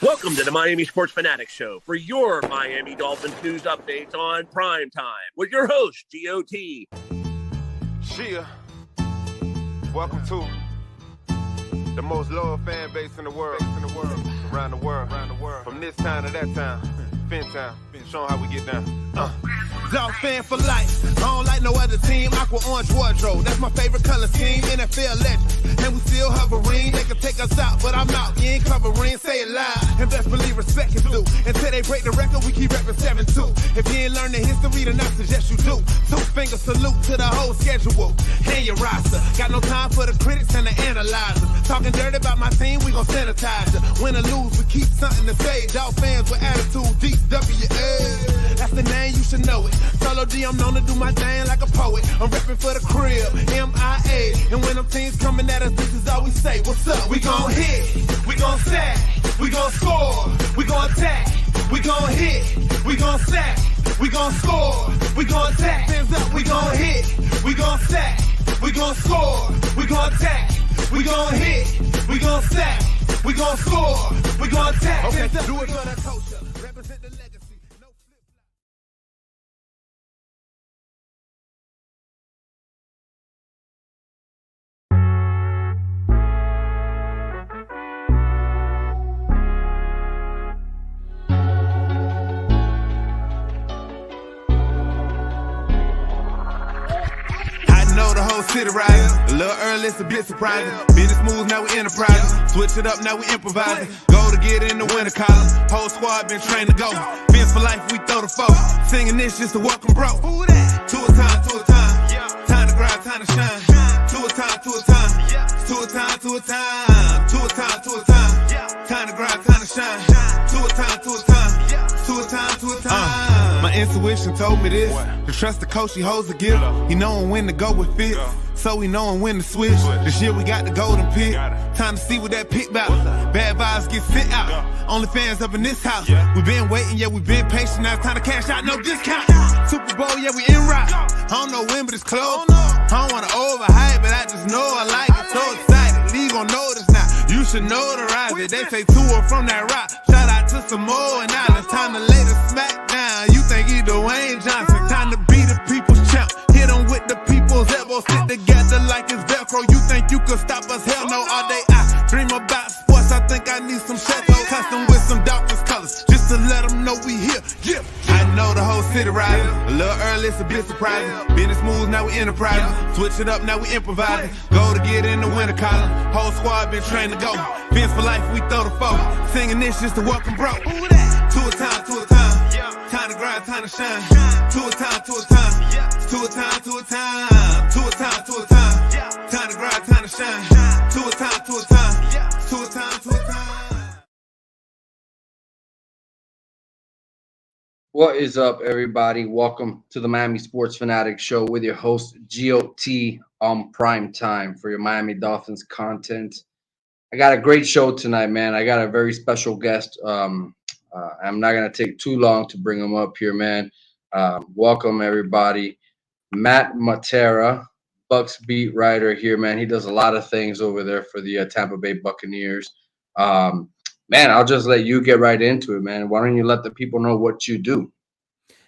Welcome to the Miami Sports Fanatics Show for your Miami Dolphins news updates on prime time with your host, GOT. Chia, welcome to the most loyal fan base in the world, around the world. From this time to that time, Fintown, showing how we get down. Dog fan for life. I don't like no other team. Aqua orange wardrobe. That's my favorite color scheme. NFL legends. And we still hovering. They can take us out, but I'm out. You ain't covering. Say it loud. And best believe respect is due. Until they break the record, we keep repping 7-2. If you ain't learned the history, then I suggest you do. 2-finger salute to the whole schedule. And your roster. Got no time for the critics and the analyzers. Talking dirty about my team, we gon' sanitize it. Win or lose, we keep something to say. Dog fans with attitude, DWA. That's the name, you should know it. Solo D, I'm known to do my thing like a poet. I'm reppin' for the crib, MIA. And when them teams coming at us, this is all we say. What's up? We gon' hit, we gon' sack, we gon' score, we gon' attack, we gon' hit, we gon' sack, we gon' score, we gon' attack. Hands up, we gon' hit, we gon' sack, we gon' score, we gon' attack, we gon' hit, we gon' sack, we gon' score, we gon' attack. Okay, do it for the culture, represent the legacy. City riding, a little early, it's a bit surprising. Business moves, now we enterprising. Switch it up, now we improvising. Go to get in the winter column. Whole squad been trained to go. Fins for life, we throw the foe. Singing this just to welcome bro. Who that? To a time. Time to grind, time to shine. To a time. To a time. To a time. Time to grind, time to shine. To a time. To a time. My intuition told me this. To trust the coach, he holds the gift. He knowin' when to go with fit. So we knowin' when to switch. This year we got the golden pick. Time to see what that pick bout. Bad vibes get sent out. Only fans up in this house. We been waiting, yeah, we been patient. Now it's time to cash out, no discount. Super Bowl, yeah, we in route. I don't know when, but it's close. I don't wanna overhype, but I just know I like it. So excited, league gon' notice now. You should notarize it. They say tour from that rock. Shout out to Samoa and Islands. Time to lay the smack down. You think he Dwayne Johnson? Time to be the people's champ. Hit him with the people's elbow. Sit together like it's Velcro. You think you could stop us? Hell no. All day I dream about sports. I think I need some Chateau custom with some darkest colors. Just to let them know we here. Yeah. I know the whole city riding. A little early, it's a bit surprising. Business moves, now we enterprising. Switch it up, now we improvising. Go to get in the winter column. Whole squad been trained to go. Fins for life, we throw the foe. Singing this just to welcome bro. Who that? To a time. Time to grind, time to shine. To a time. To a time. Time to grind, time to shine. To a time. What is up, everybody? Welcome to the Miami Sports Fanatics Show with your host, GOT, on prime time for your Miami Dolphins content. I got a great show tonight, man. I got a very special guest. I'm not going to take too long to bring him up here, man. Welcome, everybody. Matt Matera, Bucks beat writer here, man. He does a lot of things over there for the Tampa Bay Buccaneers. Man, I'll just let you get right into it, man. Why don't you let the people know what you do?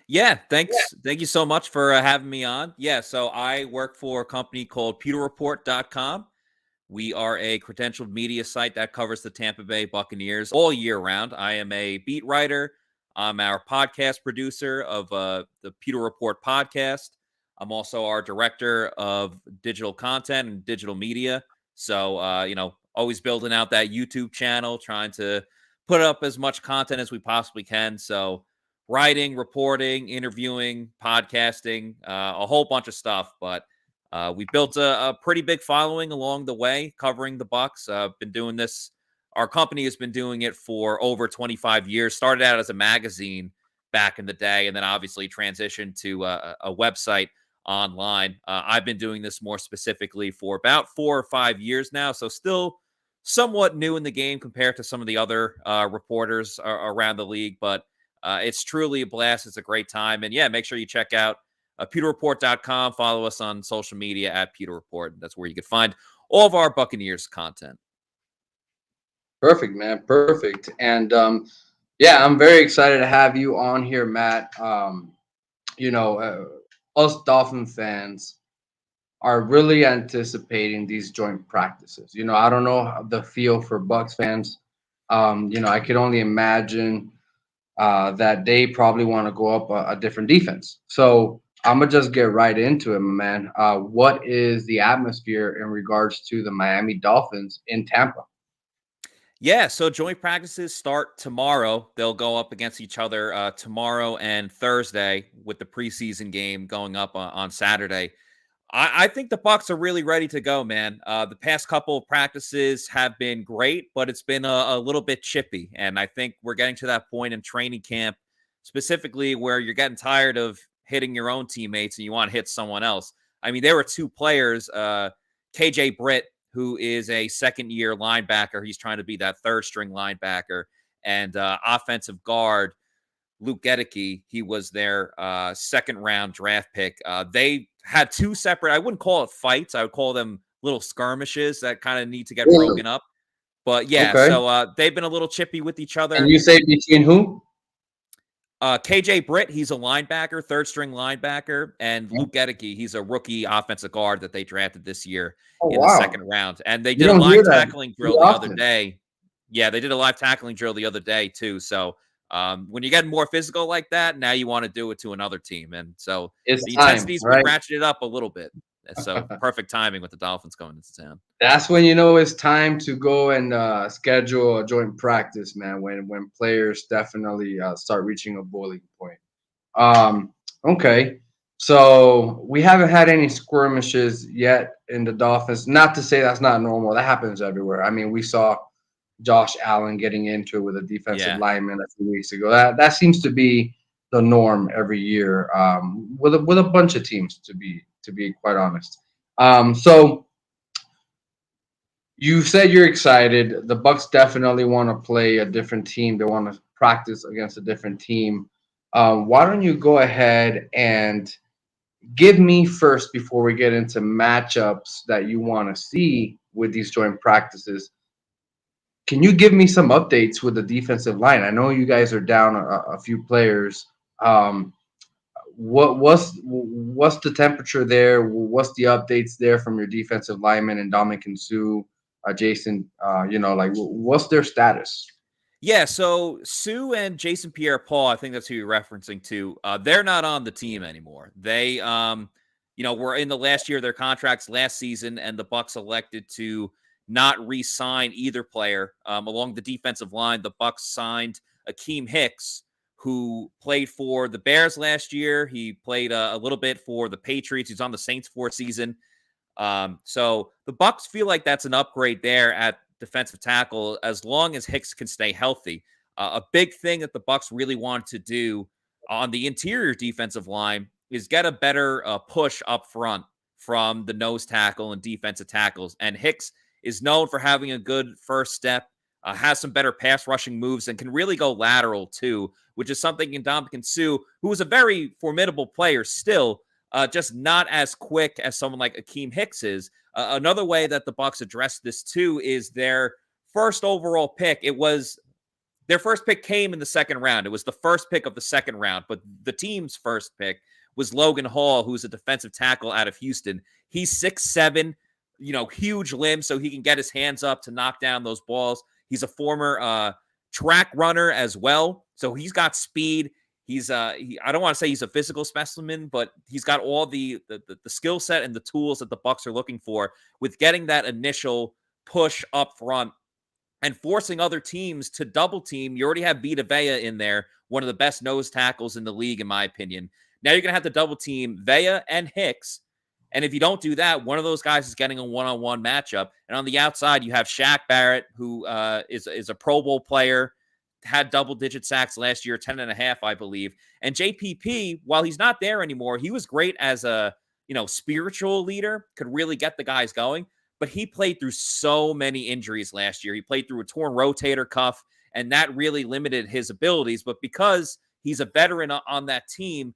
Yeah, thanks. Thank you so much for having me on. Yeah, so I work for a company called FBPROD.com. We are a credentialed media site that covers the Tampa Bay Buccaneers all year round. I am a beat writer. I'm our podcast producer of the Pewter Report podcast. I'm also our director of digital content and digital media. So, always building out that YouTube channel, trying to put up as much content as we possibly can. So writing, reporting, interviewing, podcasting, a whole bunch of stuff. But we built a pretty big following along the way, covering the Bucs. Been doing this. Our company has been doing it for over 25 years. Started out as a magazine back in the day, and then obviously transitioned to a website online. I've been doing this more specifically for about 4 or 5 years now, so still somewhat new in the game compared to some of the other reporters around the league, but it's truly a blast. It's a great time. And yeah, make sure you check out PewterReport.com. Follow us on social media at Pewter Report. That's where you can find all of our Buccaneers content. Perfect, man. Perfect. And yeah, I'm very excited to have you on here, Matt. You know, us Dolphin fans are really anticipating these joint practices. You know, I don't know the feel for Bucks fans. You know, I could only imagine that they probably want to go up a different defense. So I'm gonna just get right into it, my man. What is the atmosphere in regards to the Miami Dolphins in Tampa? Yeah, so joint practices start tomorrow. They'll go up against each other tomorrow and Thursday, with the preseason game going up on Saturday. I think the Bucks are really ready to go, man. The past couple of practices have been great, but it's been a little bit chippy. And I think we're getting to that point in training camp, specifically where you're getting tired of hitting your own teammates and you want to hit someone else. I mean, there were two players, KJ Britt, who is a second-year linebacker. He's trying to be that third-string linebacker, and offensive guard Luke Gedeke. He was their second-round draft pick. They had two separate, I wouldn't call it fights. I would call them little skirmishes that kind of need to get Really? broken up. But yeah, Okay. so they've been a little chippy with each And other. you say between who? KJ Britt, he's a linebacker, third string linebacker, and Luke Gedeke, he's a rookie offensive guard that they drafted this year Oh in the wow, second round. And they you did a don't hear live that tackling too drill the other often. day. Yeah, they did a live tackling drill the other day too. So when you're getting more physical like that, now you want to do it to another team, and so It's the time, intensity's been right? ratcheted up a little bit. So perfect timing with the Dolphins going into town. That's when you know it's time to go and schedule a joint practice, man. When players definitely start reaching a boiling point. Um, okay, so we haven't had any skirmishes yet in the Dolphins. Not to say that's not normal. That happens everywhere. I mean, we saw Josh Allen getting into it with a defensive Yeah. lineman a few weeks ago. That seems to be the norm every year with a bunch of teams, to be quite honest. So you said you're excited. The Bucks definitely want to play a different team. They want to practice against a different team. Why don't you go ahead and give me first, before we get into matchups that you want to see with these joint practices? Can you give me some updates with the defensive line? I know you guys are down a few players. Um, what's the temperature there? What's the updates there from your defensive linemen and Dominic and Sue, Jason? You know, like what's their status? Yeah, so Sue and Jason Pierre-Paul, I think that's who you're referencing to. They're not on the team anymore. They, were in the last year of their contracts last season, and the Bucks elected to not re-sign either player. Along the defensive line, the Bucks signed Akeem Hicks, who played for the Bears last year. He played a little bit for the Patriots. He's on the Saints for a season. So the Bucks feel like that's an upgrade there at defensive tackle, as long as Hicks can stay healthy. A big thing that the Bucks really want to do on the interior defensive line is get a better push up front from the nose tackle and defensive tackles. And Hicks is known for having a good first step, has some better pass rushing moves, and can really go lateral too, which is something in Dominican Sue, who is a very formidable player still, just not as quick as someone like Akeem Hicks is. Another way that the Bucks addressed this too is their first overall pick. Their first pick came in the second round. It was the first pick of the second round, but the team's first pick was Logan Hall, who's a defensive tackle out of Houston. He's 6'7", huge limbs, so he can get his hands up to knock down those balls. He's a former track runner as well, so he's got speed. He's I don't want to say he's a physical specimen, but he's got all the skill set and the tools that the Bucks are looking for with getting that initial push up front and forcing other teams to double team. You already have Vita Vea in there, one of the best nose tackles in the league, in my opinion. Now you're going to have to double team Vea and Hicks. And if you don't do that, one of those guys is getting a one-on-one matchup. And on the outside, you have Shaq Barrett, who is a Pro Bowl player, had double-digit sacks last year, 10.5, I believe. And JPP, while he's not there anymore, he was great as a spiritual leader, could really get the guys going. But he played through so many injuries last year. He played through a torn rotator cuff, and that really limited his abilities. But because he's a veteran on that team,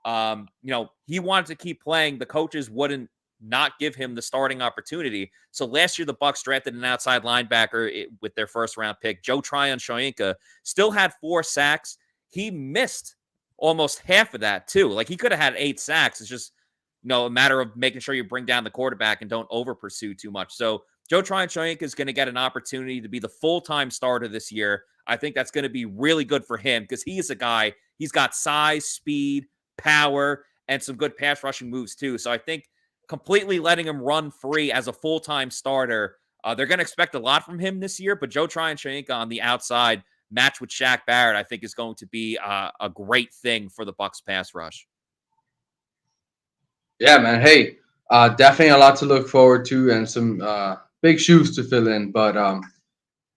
he wanted to keep playing. The coaches wouldn't not give him the starting opportunity. So last year, the Bucs drafted an outside linebacker with their first round pick. Joe Tryon-Shoyinka still had 4 sacks. He missed almost half of that too. Like, he could have had 8 sacks. It's just, a matter of making sure you bring down the quarterback and don't over pursue too much. So Joe Tryon-Shoyinka is going to get an opportunity to be the full-time starter this year. I think that's going to be really good for him because he is a guy, he's got size, speed, power, and some good pass rushing moves too. So I think completely letting him run free as a full-time starter, they're going to expect a lot from him this year, but Joe Tryon-Shoyinka on the outside, matched with Shaq Barrett, I think is going to be a great thing for the Bucs pass rush. Yeah, man. Hey, definitely a lot to look forward to and some big shoes to fill in, but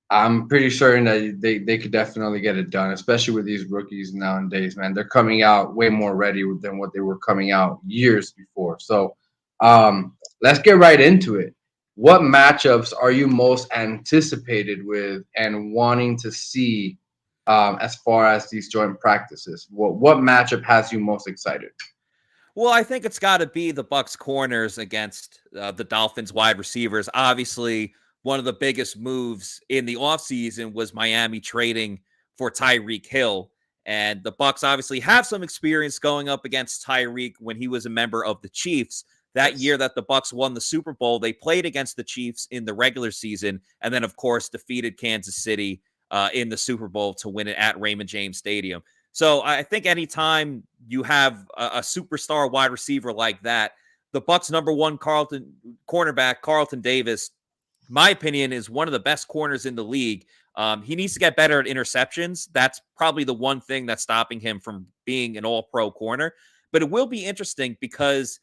I'm pretty certain that they could definitely get it done, especially with these rookies nowadays, man. They're coming out way more ready than what they were coming out years before. So let's get right into it. What matchups are you most anticipated with and wanting to see as far as these joint practices? What matchup has you most excited? Well, I think it's got to be the Bucs corners against the Dolphins wide receivers. Obviously, one of the biggest moves in the offseason was Miami trading for Tyreek Hill. And the Bucs obviously have some experience going up against Tyreek when he was a member of the Chiefs. That year that the Bucs won the Super Bowl, they played against the Chiefs in the regular season and then, of course, defeated Kansas City in the Super Bowl to win it at Raymond James Stadium. So I think anytime you have a superstar wide receiver like that, the Bucs' number one cornerback, Carlton Davis, my opinion, is one of the best corners in the league. He needs to get better at interceptions. That's probably the one thing that's stopping him from being an all-pro corner. But it will be interesting because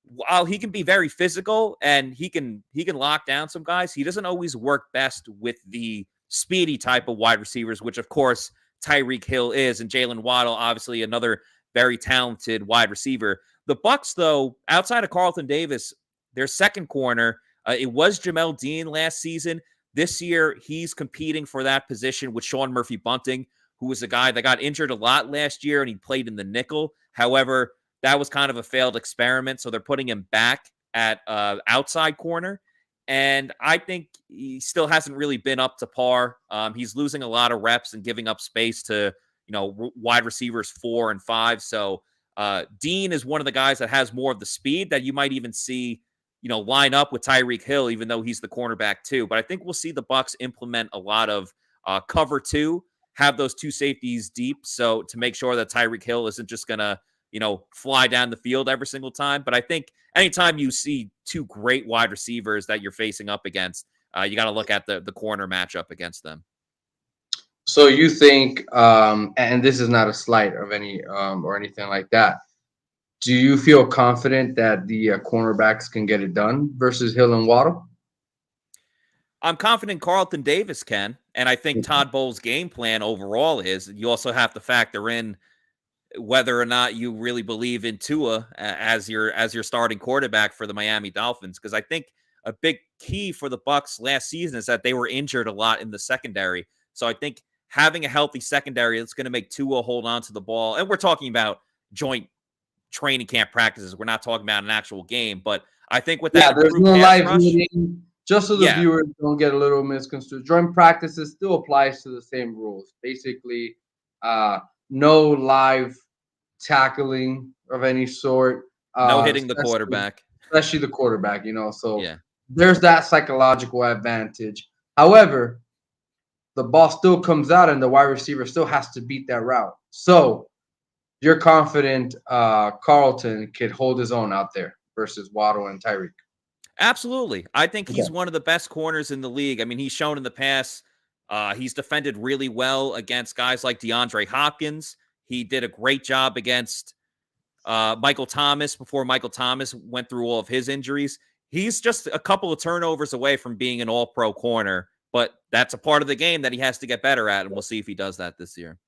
while he can be very physical and he can lock down some guys, he doesn't always work best with the speedy type of wide receivers, which, of course, Tyreek Hill is, and Jalen Waddle, obviously another very talented wide receiver. The Bucs, though, outside of Carlton Davis, their second corner, it was Jamel Dean last season. This year, he's competing for that position with Sean Murphy-Bunting, who was a guy that got injured a lot last year, and he played in the nickel. However, that was kind of a failed experiment, so they're putting him back at outside corner. And I think he still hasn't really been up to par. He's losing a lot of reps and giving up space to, wide receivers 4 and 5. So Dean is one of the guys that has more of the speed that you might even see, line up with Tyreek Hill, even though he's the cornerback too. But I think we'll see the Bucs implement a lot of cover 2, have those 2 safeties deep. So to make sure that Tyreek Hill isn't just going to, fly down the field every single time. But I think anytime you see 2 great wide receivers that you're facing up against, you got to look at the corner matchup against them. So you think, and this is not a slight of any or anything like that, do you feel confident that the cornerbacks can get it done versus Hill and Waddle? I'm confident Carlton Davis can, and I think Todd Bowles' game plan overall is. You also have to factor in whether or not you really believe in Tua as your starting quarterback for the Miami Dolphins, because I think a big key for the Bucs last season is that they were injured a lot in the secondary. So I think having a healthy secondary that's going to make Tua hold on to the ball, and we're talking about joint training camp practices. We're not talking about an actual game, but I think with that, there's no live meeting. Just so the viewers don't get a little misconstrued, joint practices still applies to the same rules. Basically, no live tackling of any sort. No hitting the quarterback. Especially the quarterback, So there's that psychological advantage. However, the ball still comes out and the wide receiver still has to beat that route. So you're confident Carlton could hold his own out there versus Waddle and Tyreek? Absolutely. I think he's one of the best corners in the league. I mean, he's shown in the past he's defended really well against guys like DeAndre Hopkins. He did a great job against Michael Thomas before Michael Thomas went through all of his injuries. He's just a couple of turnovers away from being an all-pro corner, but that's a part of the game that he has to get better at, and we'll see if he does that this year.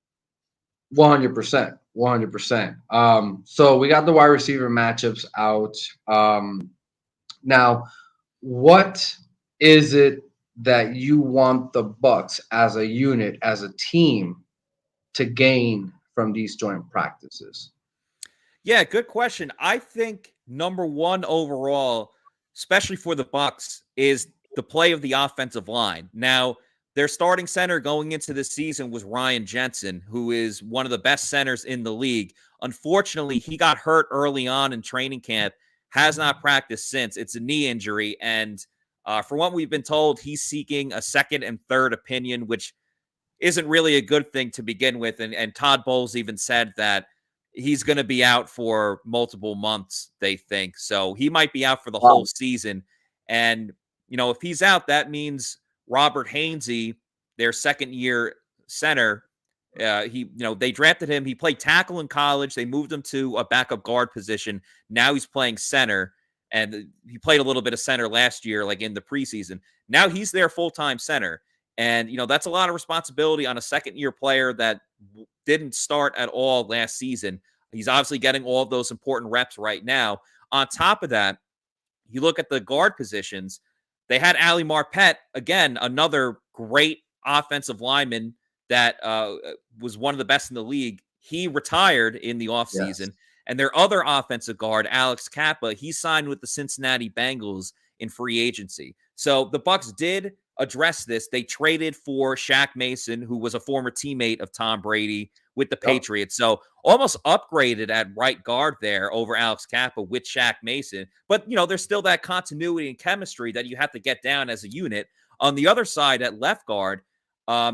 100%. 100%. So we got the wide receiver matchups out. Now, what is it that you want the Bucs as a unit, as a team, to gain from these joint practices? Yeah, good question. I think number one overall, especially for the Bucks, is the play of the offensive line. Now, their starting center going into this season was Ryan Jensen, who is one of the best centers in the league. Unfortunately, he got hurt early on in training camp, has not practiced since. It's a knee injury, and for what we've been told, he's seeking a second and third opinion, which isn't really a good thing to begin with. And Todd Bowles even said that he's going to be out for multiple months, they think. So he might be out for the whole season. And, if he's out, that means Robert Hainsey, their second-year center, they drafted him. He played tackle in college. They moved him to a backup guard position. Now he's playing center, and he played a little bit of center last year, like in the preseason. Now he's their full-time center. And, that's a lot of responsibility on a second-year player that didn't start at all last season. He's obviously getting all of those important reps right now. On top of that, you look at the guard positions. They had Ali Marpet, again, another great offensive lineman that was one of the best in the league. He retired in the offseason. Yes. And their other offensive guard, Alex Kappa, he signed with the Cincinnati Bengals in free agency. So the Bucks did address this. They traded for Shaq Mason, who was a former teammate of Tom Brady with the Patriots. So almost upgraded at right guard there over Alex Kappa with Shaq Mason. But, there's still that continuity and chemistry that you have to get down as a unit. On the other side at left guard,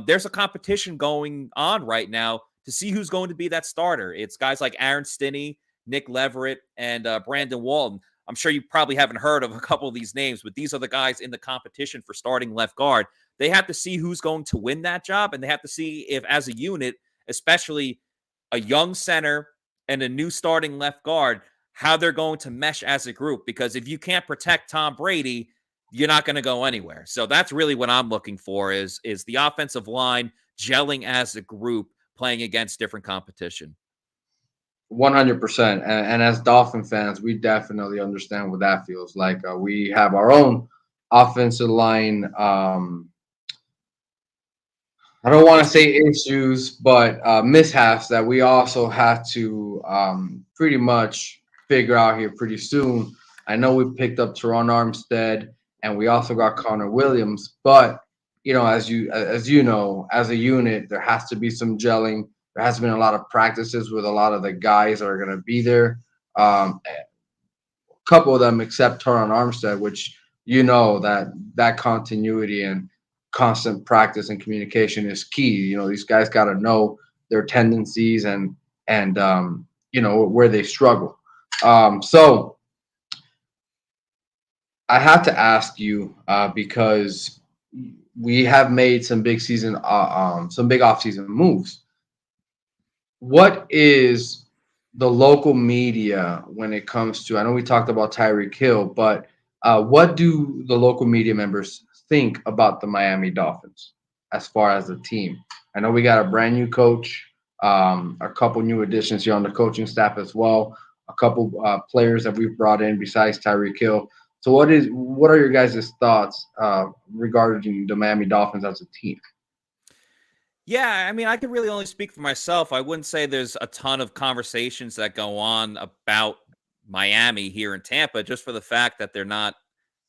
there's a competition going on right now to see who's going to be that starter. It's guys like Aaron Stinney, Nick Leverett, and Brandon Walton. I'm sure you probably haven't heard of a couple of these names, but these are the guys in the competition for starting left guard. They have to see who's going to win that job, and they have to see if, as a unit, especially a young center and a new starting left guard, how they're going to mesh as a group. Because if you can't protect Tom Brady, you're not going to go anywhere. So that's really what I'm looking for is the offensive line gelling as a group, playing against different competition. 100%. And as Dolphin fans, we definitely understand what that feels like. We have our own offensive line. I don't want to say issues, but mishaps that we also have to pretty much figure out here pretty soon. I know we picked up Teron Armstead, and we also got Connor Williams. But as you know, as a unit, there has to be some gelling. There has been a lot of practices with a lot of the guys that are going to be there. A couple of them, except Teron Armstead, which that continuity and constant practice and communication is key. These guys got to know their tendencies and where they struggle. So I have to ask you because we have made some big offseason moves. What is the local media when it comes to? I know we talked about Tyreek Hill, but what do the local media members think about the Miami Dolphins as far as the team? I know we got a brand new coach, a couple new additions here on the coaching staff as well, a couple players that we've brought in besides Tyreek Hill. So what are your guys' thoughts regarding the Miami Dolphins as a team? Yeah, I mean, I can really only speak for myself. I wouldn't say there's a ton of conversations that go on about Miami here in Tampa, just for the fact that they're not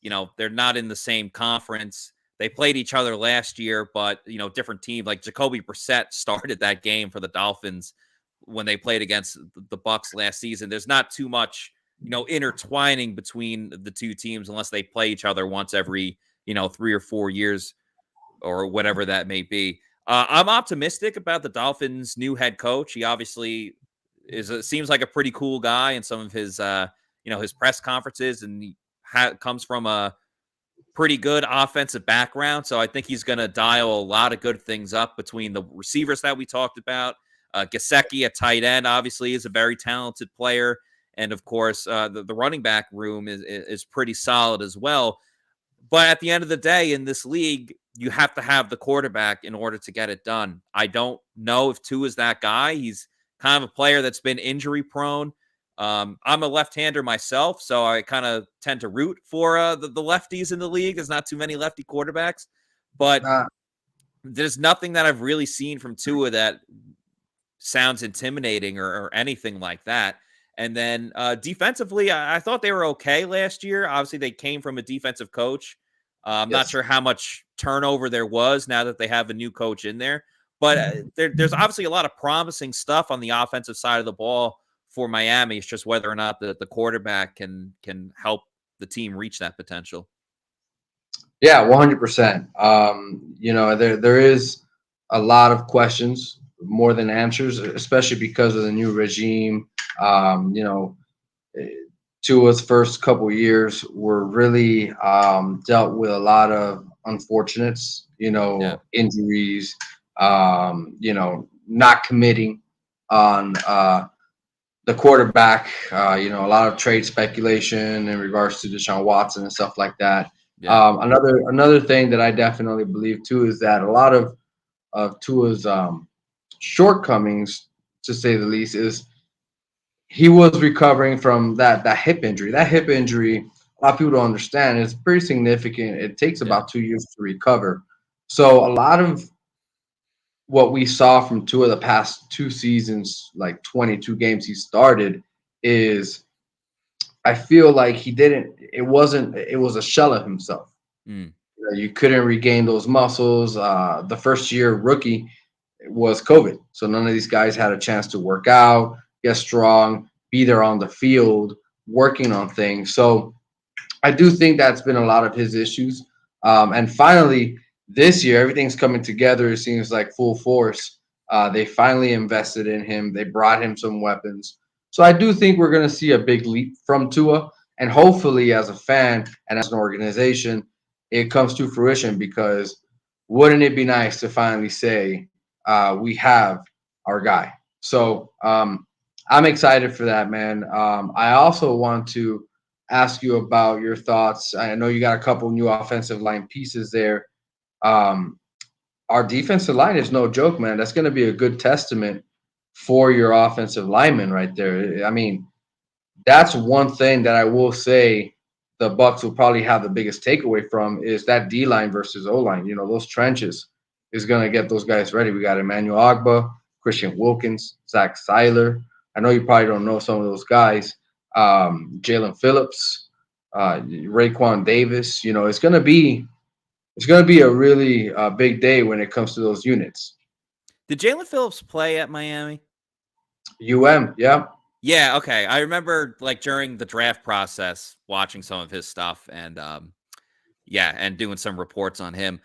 in the same conference. They played each other last year, but, different team. Like Jacoby Brissett started that game for the Dolphins when they played against the Bucs last season. There's not too much, intertwining between the two teams unless they play each other once every, 3 or 4 years or whatever that may be. I'm optimistic about the Dolphins' new head coach. He obviously seems like a pretty cool guy in some of his, his press conferences, and he comes from a pretty good offensive background. So I think he's going to dial a lot of good things up between the receivers that we talked about. Gesicki at tight end, obviously, is a very talented player. And, of course, the running back room is pretty solid as well. But at the end of the day, in this league, you have to have the quarterback in order to get it done. I don't know if Tua is that guy. He's kind of a player that's been injury prone. I'm a left-hander myself, so I kind of tend to root for the lefties in the league. There's not too many lefty quarterbacks, but there's nothing that I've really seen from Tua that sounds intimidating or anything like that. And then defensively, I thought they were okay last year. Obviously, they came from a defensive coach. I'm not sure how much turnover there was now that they have a new coach in there. But there's obviously a lot of promising stuff on the offensive side of the ball for Miami. It's just whether or not the quarterback can help the team reach that potential. Yeah, 100%. There is a lot of questions, more than answers, especially because of the new regime. Tua's first couple years were really dealt with a lot of unfortunates, injuries, not committing on the quarterback, a lot of trade speculation in regards to Deshaun Watson and stuff like that. Yeah. Another thing that I definitely believe too is that a lot of Tua's shortcomings, to say the least, is he was recovering from that hip injury. That hip injury, a lot of people don't understand, is pretty significant. It takes about 2 years to recover. So a lot of what we saw from Tua the past 2 seasons, like 22 games he started, is I feel like it was a shell of himself. You couldn't regain those muscles. The first year rookie was COVID. So none of these guys had a chance to work out, get strong, be there on the field, working on things. So I do think that's been a lot of his issues. And finally, this year, everything's coming together. It seems like full force. They finally invested in him. They brought him some weapons. So I do think we're going to see a big leap from Tua. And hopefully, as a fan and as an organization, it comes to fruition, because wouldn't it be nice to finally say we have our guy? So I'm excited for that, man. I also want to ask you about your thoughts. I know you got a couple new offensive line pieces there. Our defensive line is no joke, man. That's going to be a good testament for your offensive linemen right there. I mean, that's one thing that I will say the Bucs will probably have the biggest takeaway from is that D-line versus O-line. Those trenches is going to get those guys ready. We got Emmanuel Ogbah, Christian Wilkins, Zach Seiler. I know you probably don't know some of those guys. Jalen Phillips, Raekwon Davis. It's going to be a really big day when it comes to those units. Did Jalen Phillips play at Miami? Yeah. Yeah, okay. I remember during the draft process watching some of his stuff and and doing some reports on him.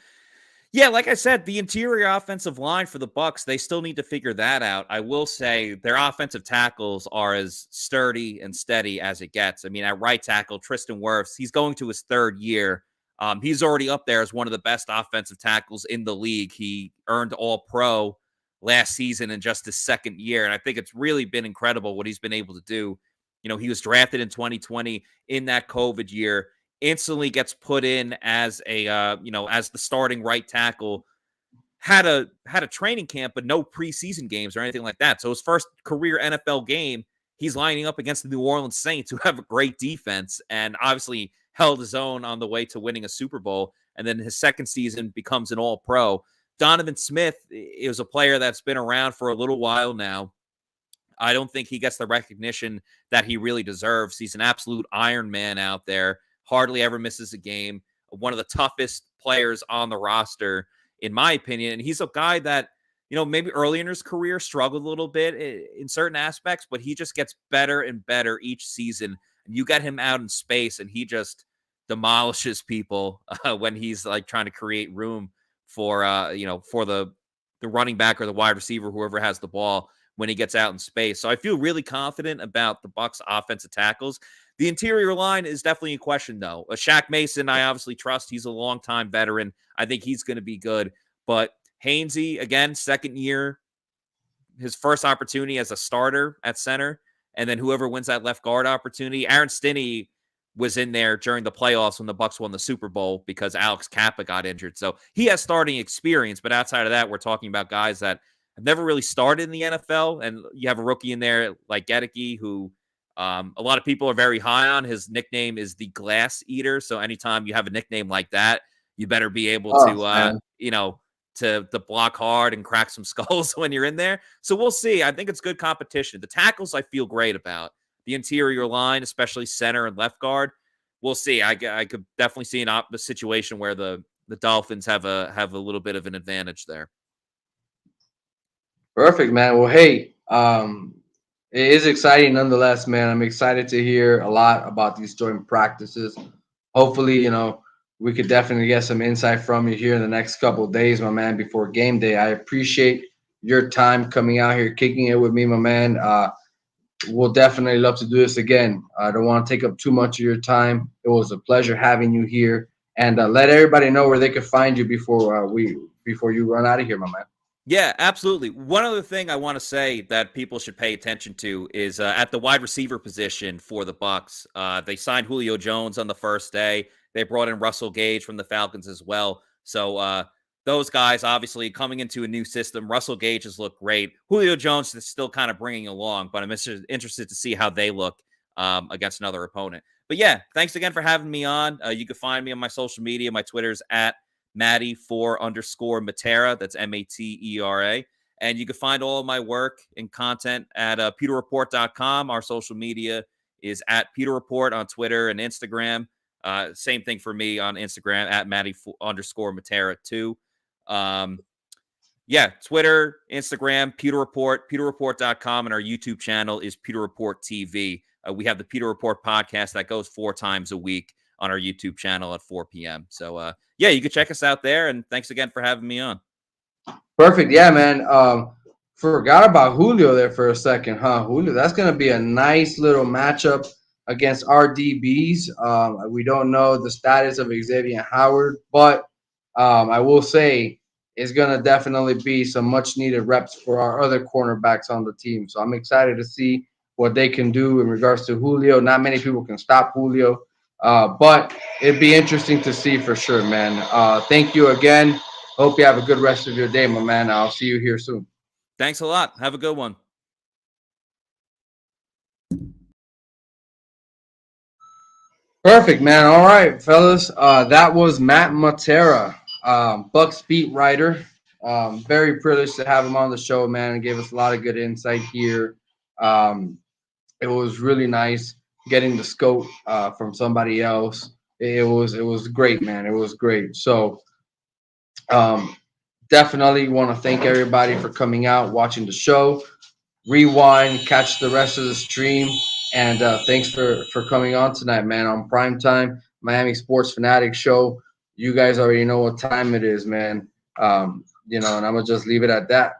Yeah, like I said, the interior offensive line for the Bucs, they still need to figure that out. I will say their offensive tackles are as sturdy and steady as it gets. I mean, at right tackle, Tristan Wirfs, he's going to his 3rd year. He's already up there as one of the best offensive tackles in the league. He earned All-Pro last season in just his 2nd year, and I think it's really been incredible what he's been able to do. He was drafted in 2020 in that COVID year, instantly gets put in as as the starting right tackle, had a training camp, but no preseason games or anything like that. So his first career NFL game, he's lining up against the New Orleans Saints, who have a great defense, and obviously held his own on the way to winning a Super Bowl. And then his 2nd season becomes an All-Pro. Donovan Smith is a player that's been around for a little while now. I don't think he gets the recognition that he really deserves. He's an absolute Iron Man out there. Hardly ever misses a game. One of the toughest players on the roster, in my opinion. And he's a guy that, maybe early in his career struggled a little bit in certain aspects, but he just gets better and better each season. And you get him out in space and he just demolishes people when he's trying to create room for for the running back or the wide receiver, whoever has the ball, when he gets out in space. So I feel really confident about the Bucs offensive tackles. The interior line is definitely a question, though. Shaq Mason, I obviously trust. He's a longtime veteran. I think he's going to be good. But Hainsey, again, 2nd year, his first opportunity as a starter at center, and then whoever wins that left guard opportunity. Aaron Stinney was in there during the playoffs when the Bucs won the Super Bowl because Alex Kappa got injured. So he has starting experience, but outside of that, we're talking about guys that have never really started in the NFL. And you have a rookie in there like Gedeke, who a lot of people are very high on. His nickname is the Glass Eater. So anytime you have a nickname like that, you better be able to block hard and crack some skulls when you're in there. So we'll see. I think it's good competition. The tackles I feel great about. the interior line, especially center and left guard, we'll see. I could definitely see a situation where the Dolphins have a little bit of an advantage there. Perfect, man. Well, hey, it is exciting nonetheless, man. I'm excited to hear a lot about these joint practices. Hopefully, we could definitely get some insight from you here in the next couple of days, my man, before game day. I appreciate your time coming out here, kicking it with me, my man. We'll definitely love to do this again. I don't want to take up too much of your time. It was a pleasure having you here. And let everybody know where they could find you before you run out of here, my man. Yeah, absolutely. One other thing I want to say that people should pay attention to is at the wide receiver position for the Bucs. They signed Julio Jones on the first day. They brought in Russell Gage from the Falcons as well. So those guys, obviously, coming into a new system. Russell Gage has looked great. Julio Jones is still kind of bringing along, but I'm interested to see how they look against another opponent. But yeah, thanks again for having me on. You can find me on my social media. My Twitter's at Matty4_Matera. That's Matera. And you can find all of my work and content at PeterReport.com. Our social media is at PeterReport on Twitter and Instagram. Same thing for me on Instagram at Matty_Matera too. Yeah, Twitter, Instagram, Peter Report, PeterReport.com, and our YouTube channel is Peter Report TV. We have the Peter Report podcast that goes 4 times a week on our YouTube channel at 4 p.m. So, yeah, you can check us out there. And thanks again for having me on. Perfect. Yeah, man. Forgot about Julio there for a second, huh? Julio, that's going to be a nice little matchup against our DBs. We don't know the status of Xavier Howard, but I will say it's going to definitely be some much-needed reps for our other cornerbacks on the team. So I'm excited to see what they can do in regards to Julio. Not many people can stop Julio, but it'd be interesting to see for sure, man. Thank you again. Hope you have a good rest of your day, my man. I'll see you here soon. Thanks a lot. Have a good one. Perfect, man. All right, fellas. That was Matt Matera, Bucs beat writer. Very privileged to have him on the show, man, and gave us a lot of good insight here. It was really nice getting the scope from somebody else. It was great, man. It was great. So definitely want to thank everybody for coming out, watching the show. Rewind, catch the rest of the stream. And thanks for coming on tonight, man, on Primetime, Miami Sports Fanatic Show. You guys already know what time it is, man. And I'm going to just leave it at that.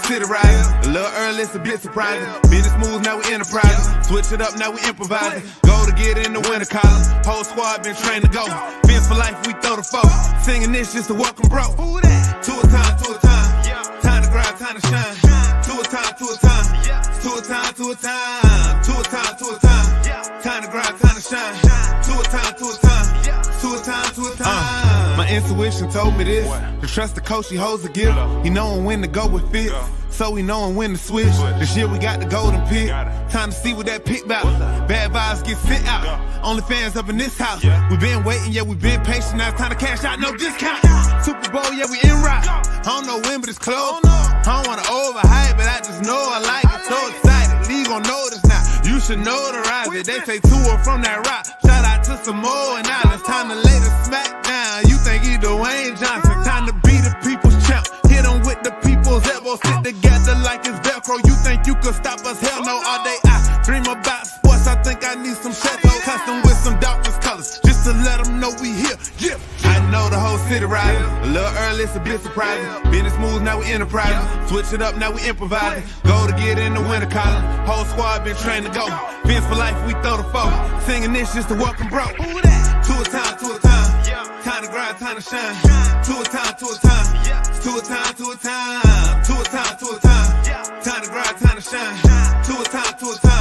City riding, a little early, it's a bit surprising. Business moves, now we enterprising. Switch it up, now we improvising. Go to get in the winter collar. Whole squad been trained to go. Fins for life, we throw the foe. Singing this just to welcome bro. Two at a time, two at a time. Time to grind, time to shine. Two at a time, two at a time. Two at a time, two at a time. Two at a time, two at a time. Time to grind, time to shine. Two at a time, two at a time. Two at a time, two at a time. My intuition told me this. To trust the coach, he holds the gift. He knowing when to go with fit. So we knowing when to switch. This year we got the golden pick. Time to see what that pick about. Bad vibes get sent out. Only fans up in this house. We been waiting, yeah, we been patient. Now it's time to cash out, no discount. Super Bowl, yeah, we in rock. I don't know when, but it's close. I don't wanna overhype, but I just know I like it. So excited, league gon' notice now. You should notarize it. They say tour from that rock. Shout out to Samoa and Islands. Time to lay the smack down. You think he Dwayne Johnson? Time to be the people's champ. Hit him with the people's elbow. Sit together like it's Velcro. You think you could stop us? Hell no. All day I dream about sports. I think I need some Cheto. Custom with some Dolphins colors. Just to let them know we here. Yeah. I know the whole city riding. A little early, it's a bit surprising. Business moves, now we enterprising. Switch it up, now we improvising. Go to get in the winter collar. Whole squad been trained to go. Fins for life, we throw the foe. Singing this just to welcome bro. Two at a time, two at a time. Time to grind, time to shine. Two at a time, two at a time. Two at a time, two at a time. Two at a time, two at a time. Time to grind, time to shine. Two at a time, two at a time.